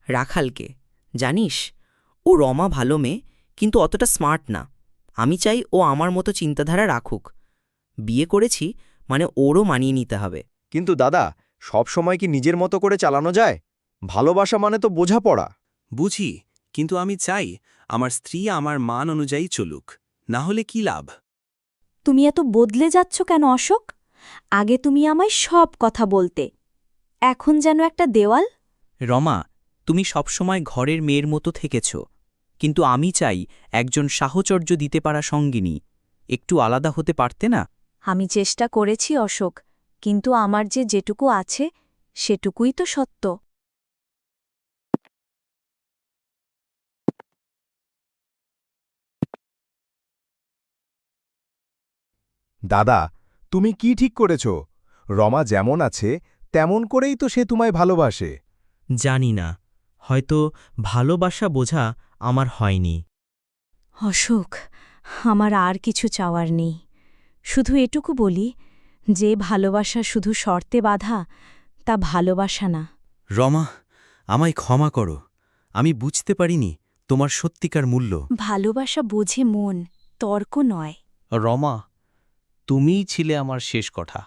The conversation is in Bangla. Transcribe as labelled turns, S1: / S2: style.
S1: রাখালকে। জানিস, ও রমা ভালো মেয়ে, কিন্তু অতটা স্মার্ট না। আমি চাই ও আমার মতো চিন্তাধারা রাখুক। বিয়ে করেছি মানে ওরও মানিয়ে নিতে হবে।
S2: কিন্তু দাদা, সব সময় কি নিজের মতো করে চালানো যায়? ভালোবাসা মানে তো বোঝাপড়া।
S3: বুঝি, কিন্তু আমি চাই আমার স্ত্রী আমার মান অনুযায়ী চলুক, না হলে কি লাভ?
S4: তুমি এত বদলে যাচ্ছ কেন অশোক? আগে তুমি আমায় সব কথা বলতে, এখন যেন একটা দেওয়াল।
S1: রমা, তুমি সবসময় ঘরের মেয়ের মতো থেকেছ, কিন্তু আমি চাই একজন সাহচর্য দিতে পারা সঙ্গিনী। একটু আলাদা হতে পারতে না?
S4: আমি চেষ্টা করেছি অশোক, কিন্তু আমার যেটুকু আছে সেটুকুই তো সত্য।
S5: দাদা, তুমি কি ঠিক করেছ? রমা যেমন আছে তেমন করেই তো সে তোমায় ভালোবাসে।
S1: জানি না, হয়তো ভালোবাসা বোঝা আমার হয়নি।
S4: অশোক, আমার আর কিছু চাওয়ার নেই। শুধু এটুকু বলি, যে ভালোবাসা শুধু শর্তে বাঁধা, তা ভালোবাসা না।
S3: রমা, আমায় ক্ষমা করো। আমি বুঝতে পারিনি তোমার সত্যিকার মূল্য।
S4: ভালোবাসা বোঝে মন, তর্ক নয়।
S6: রমা, তুমিই ছিলে আমার শেষ কথা।